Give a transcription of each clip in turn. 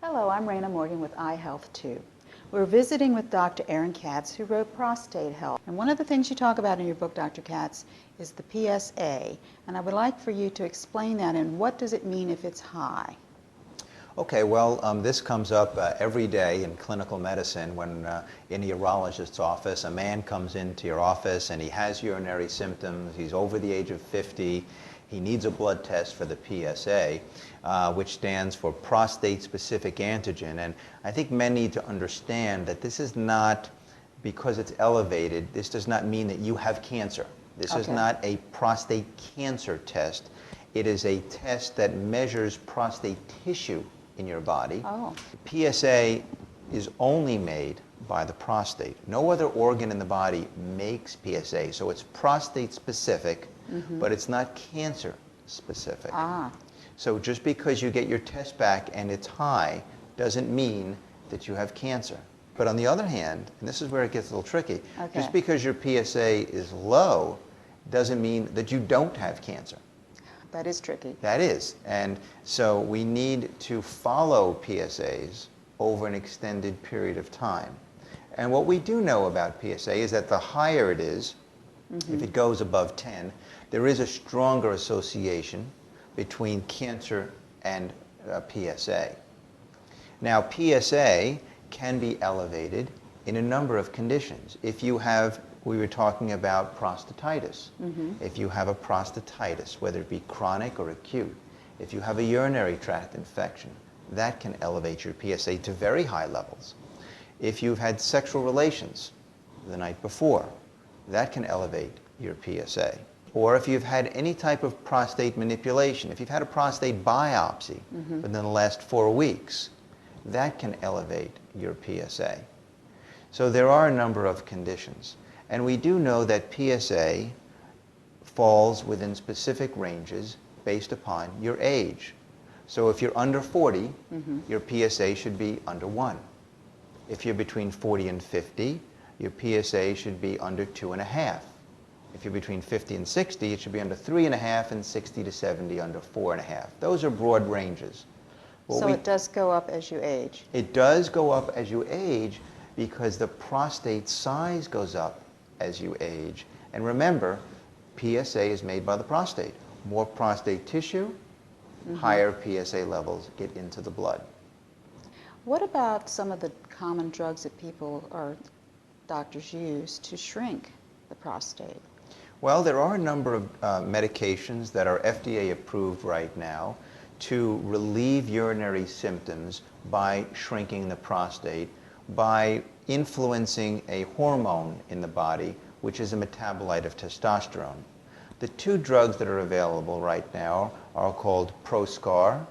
Hello, I'm Raina Morgan with iHealthTube. We're visiting with Dr. Erin Katz, who wrote Prostate Health. And one of the things you talk about in your book, Dr. Katz, is the PSA. And I would like for you to explain that and what does it mean if it's high? Okay, well, this comes up every day in clinical medicine when in a urologist's office, a man comes into your office and he has urinary symptoms, he's over the age of 50, he needs a blood test for the PSA, which stands for prostate-specific antigen. And I think men need to understand that this is not, because it's elevated, this does not mean that you have cancer. This is not a prostate cancer test. It is a test that measures prostate tissue in your body. PSA is only made by the prostate. No other organ in the body makes PSA, so it's prostate specific, but it's not cancer specific. So just because you get your test back and it's high doesn't mean that you have cancer. But on the other hand, and this is where it gets a little tricky, just because your PSA is low doesn't mean that you don't have cancer. That is tricky. That is. And so we need to follow PSAs over an extended period of time. And what we do know about PSA is that the higher it is, if it goes above 10, there is a stronger association between cancer and PSA. Now, PSA can be elevated in a number of conditions. If you have, we were talking about prostatitis. If you have a prostatitis, whether it be chronic or acute, if you have a urinary tract infection, that can elevate your PSA to very high levels. If you've had sexual relations the night before, that can elevate your PSA. Or if you've had any type of prostate manipulation, if you've had a prostate biopsy within the last 4 weeks, that can elevate your PSA. So there are a number of conditions. And we do know that PSA falls within specific ranges based upon your age. So if you're under 40, your PSA should be under 1. If you're between 40 and 50, your PSA should be under 2.5. If you're between 50 and 60, it should be under 3.5, and 60 to 70 under 4.5. Those are broad ranges. So it does go up as you age? It does go up as you age because the prostate size goes up as you age. And remember, PSA is made by the prostate. More prostate tissue, higher PSA levels get into the blood. What about some of the common drugs that people or doctors use to shrink the prostate? Well, there are a number of medications that are FDA approved right now to relieve urinary symptoms by shrinking the prostate, by influencing a hormone in the body, which is a metabolite of testosterone. The two drugs that are available right now are called Proscar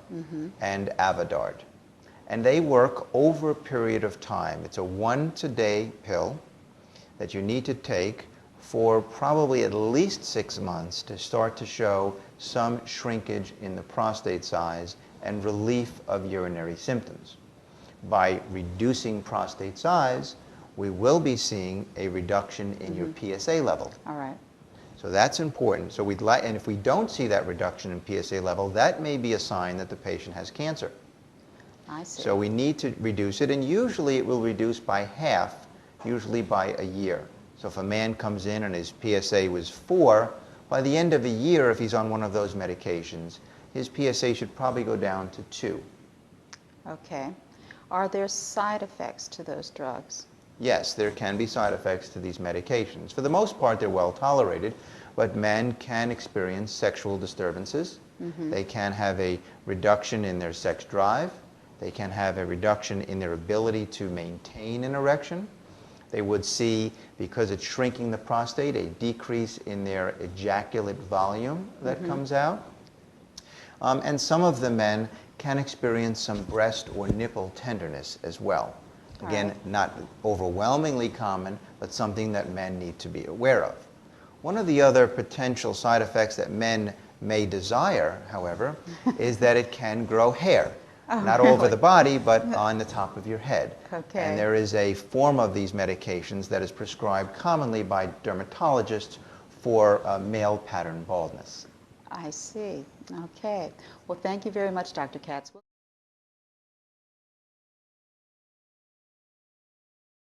and Avodart. And they work over a period of time. It's a once-a-day pill that you need to take for probably at least 6 months to start to show some shrinkage in the prostate size and relief of urinary symptoms. By reducing prostate size, we will be seeing a reduction in your PSA level. All right. So that's important. So and if we don't see that reduction in PSA level, that may be a sign that the patient has cancer. I see. So we need to reduce it, and usually it will reduce by half, usually by a year. So if a man comes in and his PSA was 4, by the end of a year, if he's on one of those medications, his PSA should probably go down to 2. Okay. Are there side effects to those drugs? Yes, there can be side effects to these medications. For the most part, they're well tolerated, but men can experience sexual disturbances. They can have a reduction in their sex drive. They can have a reduction in their ability to maintain an erection. They would see, because it's shrinking the prostate, a decrease in their ejaculate volume that comes out. And some of the men can experience some breast or nipple tenderness as well. Again, not overwhelmingly common, but something that men need to be aware of. One of the other potential side effects that men may desire, however, is that it can grow hair. Not over the body, but on the top of your head. And there is a form of these medications that is prescribed commonly by dermatologists for male pattern baldness. I see. Okay. Well, thank you very much, Dr. Katz.